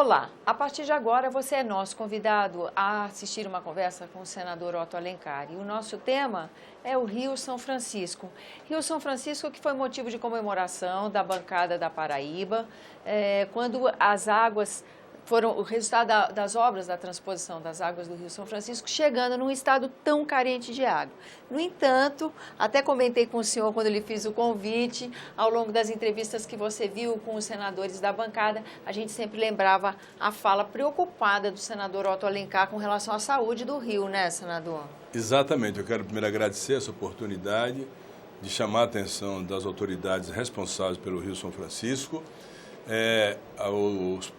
Olá, a partir de agora você é nosso convidado a assistir uma conversa com o senador Otto Alencar. E o nosso tema é o Rio São Francisco. Rio São Francisco que foi motivo de comemoração da bancada da Paraíba, quando as águas foram o resultado das obras da transposição das águas do Rio São Francisco, chegando num estado tão carente de água. No entanto, até comentei com o senhor quando lhe fiz o convite, ao longo das entrevistas que você viu com os senadores da bancada, a gente sempre lembrava a fala preocupada do senador Otto Alencar com relação à saúde do Rio, né, senador? Exatamente. Eu quero primeiro agradecer essa oportunidade de chamar a atenção das autoridades responsáveis pelo Rio São Francisco.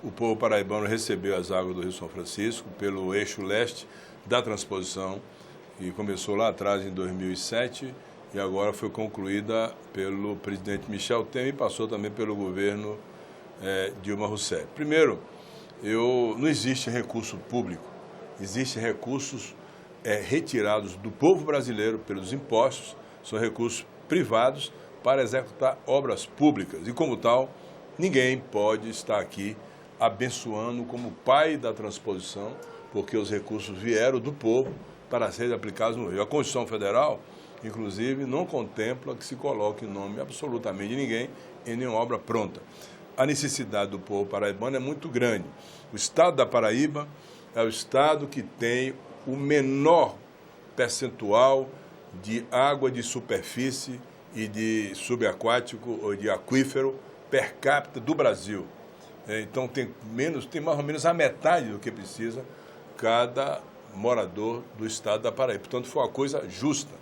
O povo paraibano recebeu as águas do Rio São Francisco pelo eixo leste da transposição, que começou lá atrás em 2007 e agora foi concluída pelo presidente Michel Temer e passou também pelo governo Dilma Rousseff. Primeiro, não existe recurso público, existem recursos retirados do povo brasileiro pelos impostos, são recursos privados para executar obras públicas e, como tal, ninguém pode estar aqui abençoando como pai da transposição, porque os recursos vieram do povo para serem aplicados no Rio. A Constituição Federal, inclusive, não contempla que se coloque nome absolutamente de ninguém em nenhuma obra pronta. A necessidade do povo paraibano é muito grande. O estado da Paraíba é o estado que tem o menor percentual de água de superfície e de subaquático ou de aquífero per capita do Brasil. Então tem mais ou menos a metade do que precisa cada morador do estado da Paraíba. Portanto, foi uma coisa justa.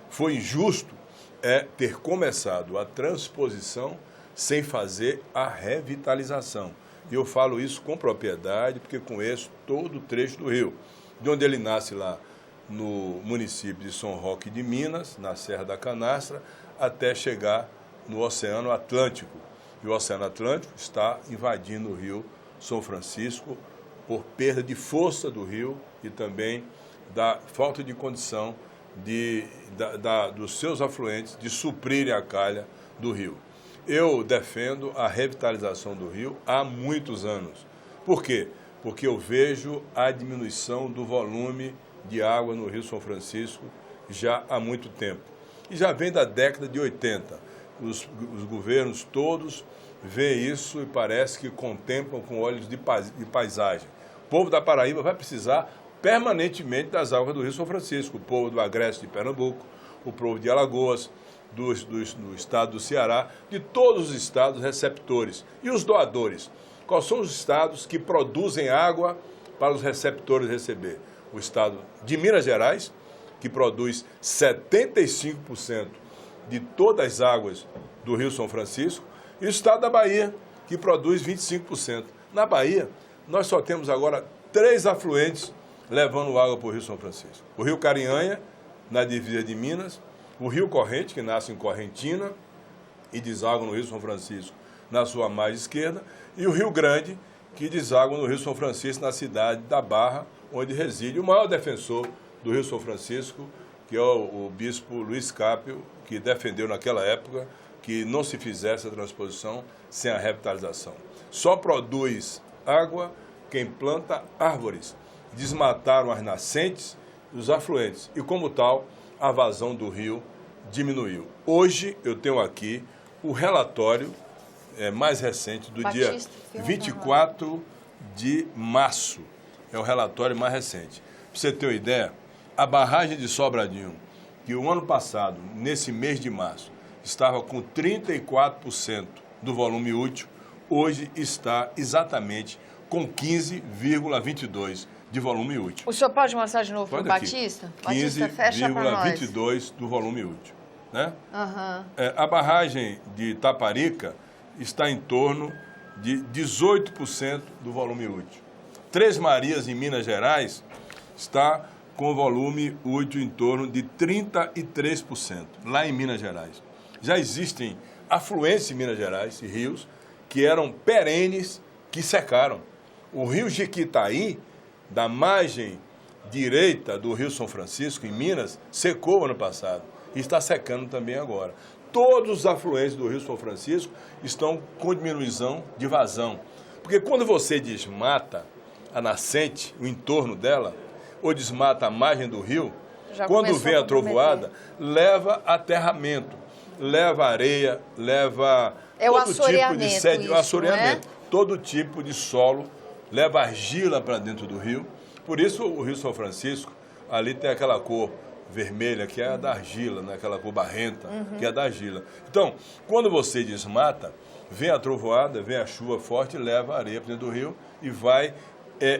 Foi injusto ter começado a transposição sem fazer a revitalização. E eu falo isso com propriedade, porque conheço todo o trecho do rio, de onde ele nasce lá no município de São Roque de Minas, na Serra da Canastra, até chegar no Oceano Atlântico. E o Oceano Atlântico está invadindo o Rio São Francisco por perda de força do rio e também da falta de condição dos seus afluentes de suprirem a calha do rio. Eu defendo a revitalização do rio há muitos anos. Por quê? Porque eu vejo a diminuição do volume de água no Rio São Francisco já há muito tempo. E já vem da década de 80. Os governos todos veem isso e parece que contemplam com olhos de paisagem. O povo da Paraíba vai precisar permanentemente das águas do Rio São Francisco. O povo do Agreste de Pernambuco, o povo de Alagoas, do estado do Ceará, de todos os estados receptores. E os doadores? Quais são os estados que produzem água para os receptores receber? O estado de Minas Gerais, que produz 75% de todas as águas do Rio São Francisco, e o estado da Bahia, que produz 25%. Na Bahia, nós só temos agora 3 afluentes levando água para o Rio São Francisco. O Rio Carinhanha, na divisa de Minas, o Rio Corrente, que nasce em Correntina e deságua no Rio São Francisco, na sua margem esquerda, e o Rio Grande, que deságua no Rio São Francisco, na cidade da Barra, onde reside o maior defensor do Rio São Francisco, que é o bispo Luiz Cápio, que defendeu naquela época que não se fizesse a transposição sem a revitalização. Só produz água quem planta árvores. Desmataram as nascentes e os afluentes. E, como tal, a vazão do rio diminuiu. Hoje, eu tenho aqui o relatório mais recente do dia 24 de março. É o relatório mais recente. Para você ter uma ideia, a barragem de Sobradinho, que o ano passado, nesse mês de março, estava com 34% do volume útil, hoje está exatamente com 15,22% de volume útil. O senhor pode mostrar de novo para o Batista? 15,22% do volume útil. Né? Uhum. A barragem de Taparica está em torno de 18% do volume útil. Três Marias, em Minas Gerais, está com volume útil em torno de 33%, lá em Minas Gerais. Já existem afluentes em Minas Gerais, e rios, que eram perenes, que secaram. O rio Jequitaí, da margem direita do Rio São Francisco, em Minas, secou ano passado e está secando também agora. Todos os afluentes do Rio São Francisco estão com diminuição de vazão, Porque quando você desmata a nascente, o entorno dela, ou desmata a margem do rio, quando vem a trovoada, leva aterramento, leva areia, leva todo tipo de sede, o assoreamento, todo tipo de solo, leva argila para dentro do rio. Por isso o Rio São Francisco, ali tem aquela cor vermelha, que é a da argila, né? Aquela cor barrenta, que é a da argila. Então, quando você desmata, vem a trovoada, vem a chuva forte, leva a areia para dentro do rio e vai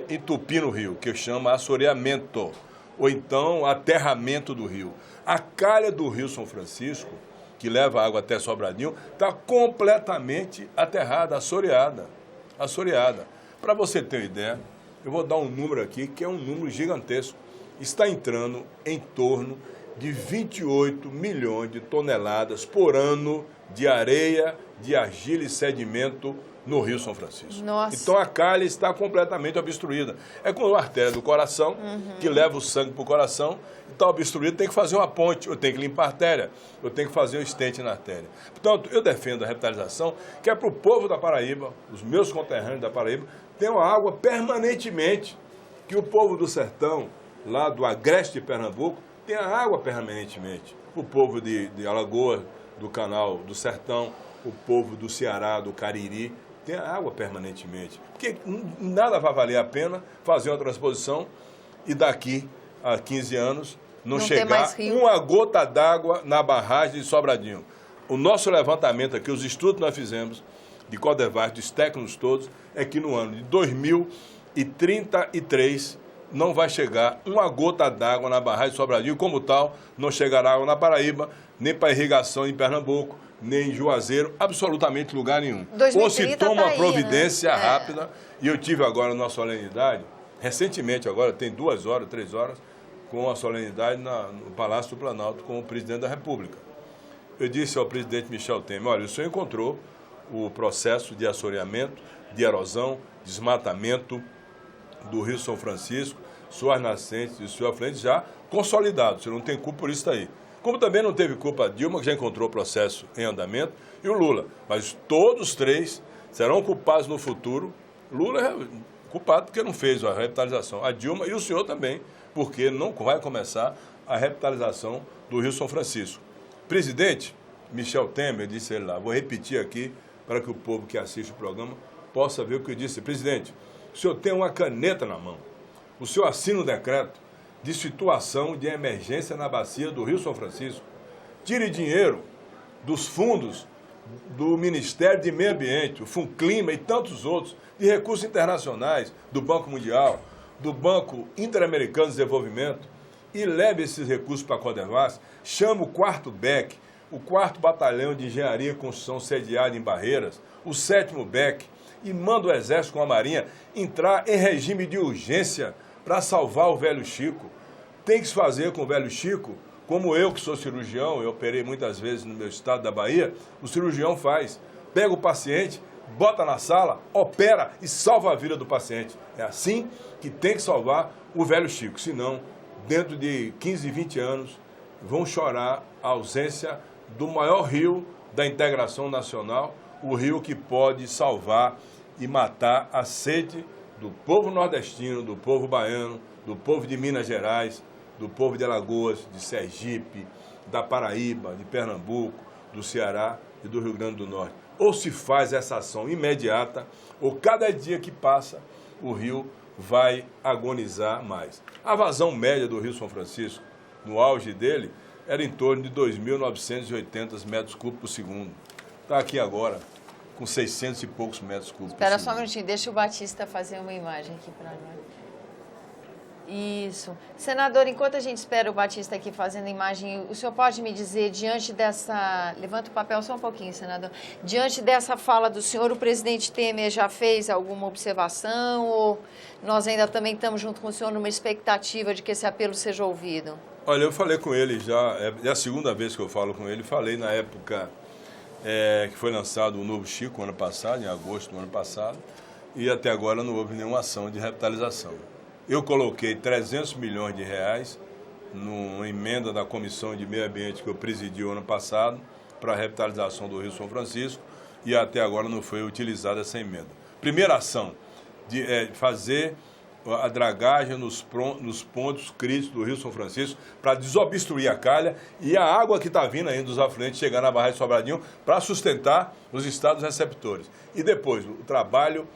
entupir no rio, que chama assoreamento, ou então aterramento do rio. A calha do Rio São Francisco, que leva água até Sobradinho, está completamente aterrada, assoreada. Para você ter uma ideia, eu vou dar um número aqui, que é um número gigantesco. Está entrando em torno de 28 milhões de toneladas por ano de areia, de argila e sedimento no Rio São Francisco. Nossa. Então a calha está completamente obstruída. É como a artéria do coração, que leva o sangue para o coração, está obstruída, tem que fazer uma ponte, eu tenho que limpar a artéria, eu tenho que fazer um estente na artéria. Portanto, eu defendo a revitalização, que é para o povo da Paraíba, os meus conterrâneos da Paraíba, tenham água permanentemente, que o povo do sertão, lá do agreste de Pernambuco, tenha água permanentemente. O povo de Alagoas, do Canal do Sertão, o povo do Ceará, do Cariri, tenha água permanentemente. Porque nada vai valer a pena fazer uma transposição e daqui a 15 anos não chegar uma gota d'água na barragem de Sobradinho. O nosso levantamento aqui, os estudos que nós fizemos, de Codevasf, dos técnicos todos, é que no ano de 2033 não vai chegar uma gota d'água na barragem de Sobradinho, como tal, não chegará água na Paraíba, nem para irrigação em Pernambuco, nem em Juazeiro, absolutamente lugar nenhum. Ou se toma uma providência rápida, e eu tive agora na solenidade, recentemente agora, tem 2 horas, 3 horas, com a solenidade no Palácio do Planalto com o presidente da República. Eu disse ao presidente Michel Temer, olha, o senhor encontrou o processo de assoreamento, de erosão, desmatamento do Rio São Francisco, suas nascentes e seus afluentes já consolidados, você não tem culpa por isso aí. Como também não teve culpa a Dilma, que já encontrou o processo em andamento, e o Lula. Mas todos 3 serão culpados no futuro. Lula é culpado porque não fez a revitalização. A Dilma e o senhor também, porque não vai começar a revitalização do Rio São Francisco. Presidente Michel Temer, disse ele lá, vou repetir aqui para que o povo que assiste o programa possa ver o que eu disse. Presidente, o senhor tem uma caneta na mão. O senhor assina um decreto de situação de emergência na bacia do Rio São Francisco. Tire dinheiro dos fundos do Ministério de Meio Ambiente, o FUNCLIMA e tantos outros, de recursos internacionais, do Banco Mundial, do Banco Interamericano de Desenvolvimento, e leve esses recursos para a Codevasf, chama o 4º BEC, o 4º Batalhão de Engenharia e Construção sediado em Barreiras, o 7º BEC, e manda o Exército com a Marinha entrar em regime de urgência para salvar o velho Chico. Tem que se fazer com o velho Chico, como eu que sou cirurgião, eu operei muitas vezes no meu estado da Bahia, o cirurgião faz. Pega o paciente, bota na sala, opera e salva a vida do paciente. É assim que tem que salvar o velho Chico, senão, dentro de 15, 20 anos, vão chorar a ausência do maior rio da integração nacional, o rio que pode salvar e matar a sede do povo nordestino, do povo baiano, do povo de Minas Gerais, do povo de Alagoas, de Sergipe, da Paraíba, de Pernambuco, do Ceará e do Rio Grande do Norte. Ou se faz essa ação imediata, ou cada dia que passa, o rio vai agonizar mais. A vazão média do Rio São Francisco, no auge dele, era em torno de 2.980 metros cúbicos por segundo. Está aqui agora, com 600 e poucos metros cúbicos. Espera só um minutinho, deixa o Batista fazer uma imagem aqui para nós. Isso. Senador, enquanto a gente espera o Batista aqui fazendo a imagem, o senhor pode me dizer, diante dessa... Levanta o papel só um pouquinho, senador. Diante dessa fala do senhor, o presidente Temer já fez alguma observação ou nós ainda também estamos junto com o senhor numa expectativa de que esse apelo seja ouvido? Olha, eu falei com ele já, é a segunda vez que eu falo com ele, falei na época que foi lançado o Novo Chico, ano passado, em agosto do ano passado, e até agora não houve nenhuma ação de revitalização. Eu coloquei 300 milhões de reais numa emenda da Comissão de Meio Ambiente que eu presidi o ano passado para a revitalização do Rio São Francisco e até agora não foi utilizada essa emenda. primeira ação de fazer a dragagem nos pontos críticos do Rio São Francisco para desobstruir a calha e a água que está vindo aí dos afluentes chegar na barragem de Sobradinho para sustentar os estados receptores. E depois o trabalho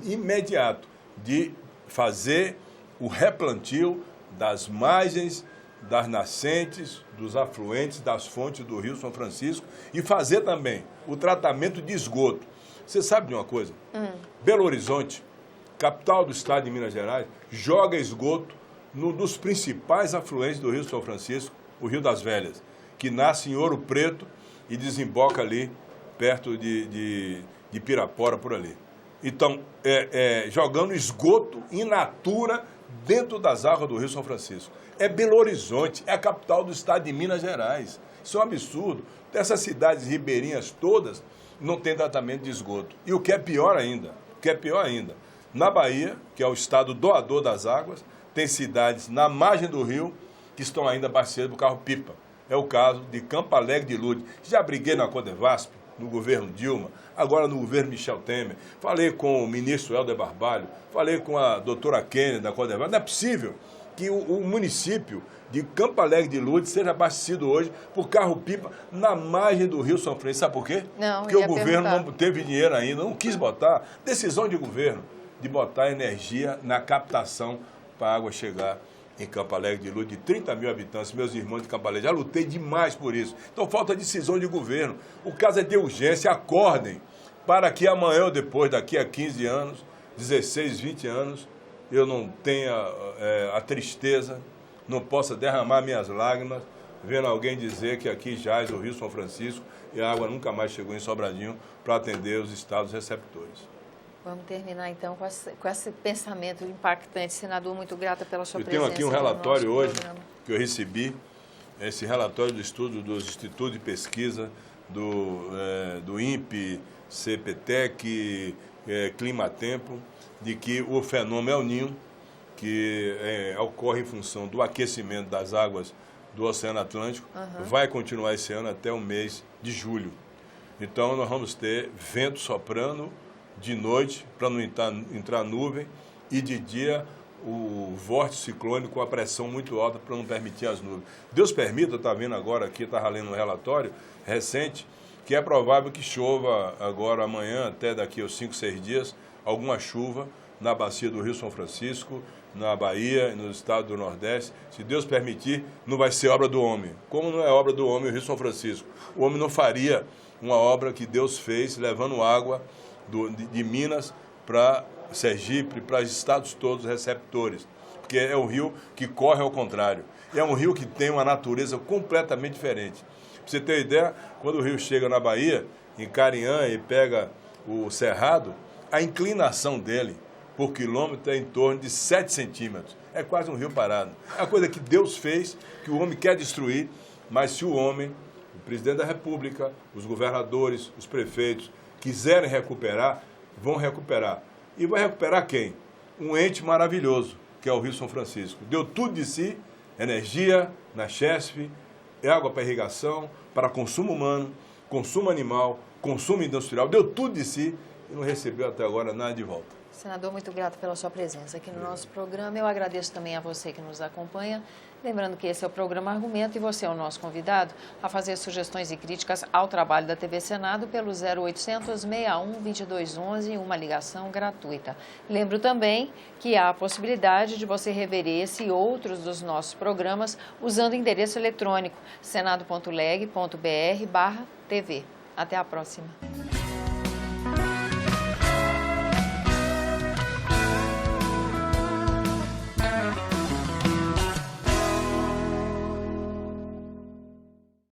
imediato de fazer o replantio das margens, das nascentes, dos afluentes, das fontes do Rio São Francisco e fazer também o tratamento de esgoto. Você sabe de uma coisa? Belo Horizonte, capital do estado de Minas Gerais, joga esgoto dos principais afluentes do Rio São Francisco, o Rio das Velhas, que nasce em Ouro Preto e desemboca ali perto de Pirapora, por ali. Então, jogando esgoto in natura dentro das águas do Rio São Francisco. É Belo Horizonte, é a capital do estado de Minas Gerais. Isso é um absurdo. Essas cidades ribeirinhas todas não têm tratamento de esgoto. E o que é pior ainda, na Bahia, que é o estado doador das águas, tem cidades na margem do rio que estão ainda abastecidas por carro-pipa. É o caso de Campo Alegre de Lourdes. Já briguei na Codevasp, no governo Dilma, agora no governo Michel Temer. Falei com o ministro Helder Barbalho, falei com a doutora Kennedy da Codevasp. Não é possível que o município de Campo Alegre de Lourdes seja abastecido hoje por carro-pipa na margem do Rio São Francisco. Sabe por quê? Porque o governo não teve dinheiro ainda, não quis botar. Decisão de governo de botar energia na captação para a água chegar em Campo Alegre de Lourdes, de 30 mil habitantes, meus irmãos de Campo Alegre. Já lutei demais por isso. Então falta decisão de governo. O caso é de urgência. Acordem para que amanhã ou depois, daqui a 15 anos, 16, 20 anos, eu não tenha a tristeza, não possa derramar minhas lágrimas, vendo alguém dizer que aqui jaz o Rio São Francisco e a água nunca mais chegou em Sobradinho para atender os estados receptores. Vamos terminar, então, com esse pensamento impactante. Senador, muito grata pela sua presença. Eu tenho aqui um relatório hoje que eu recebi, esse relatório do estudo dos institutos de pesquisa do INPE, CPTEC, Climatempo, de que o fenômeno El Niño, que ocorre em função do aquecimento das águas do Oceano Atlântico, vai continuar esse ano até o mês de julho. Então, nós vamos ter vento soprando de noite, para não entrar nuvem, e de dia o vórtice ciclônico com a pressão muito alta para não permitir as nuvens. Deus permita, eu estava vendo agora aqui, estava lendo um relatório recente, que é provável que chova agora amanhã, até daqui a 5, 6 dias, alguma chuva na bacia do Rio São Francisco, na Bahia e nos estados do Nordeste. Se Deus permitir, não vai ser obra do homem. Como não é obra do homem o Rio São Francisco? O homem não faria uma obra que Deus fez, levando água de Minas para Sergipe, para os estados todos receptores. Porque é um rio que corre ao contrário. É um rio que tem uma natureza completamente diferente. Para você ter ideia, quando o rio chega na Bahia, em Carinhã, e pega o Cerrado, a inclinação dele por quilômetro é em torno de 7 centímetros. É quase um rio parado. É uma coisa que Deus fez, que o homem quer destruir, mas se o homem, o presidente da República, os governadores, os prefeitos, quiserem recuperar, vão recuperar. E vai recuperar quem? Um ente maravilhoso, que é o Rio São Francisco. Deu tudo de si, energia na Chesf, água para irrigação, para consumo humano, consumo animal, consumo industrial, deu tudo de si e não recebeu até agora nada de volta. Senador, muito grato pela sua presença aqui no nosso programa. Eu agradeço também a você que nos acompanha. Lembrando que esse é o programa Argumento e você é o nosso convidado a fazer sugestões e críticas ao trabalho da TV Senado pelo 0800 61 2211, uma ligação gratuita. Lembro também que há a possibilidade de você rever esse e outros dos nossos programas usando o endereço eletrônico senado.leg.br/TV. Até a próxima.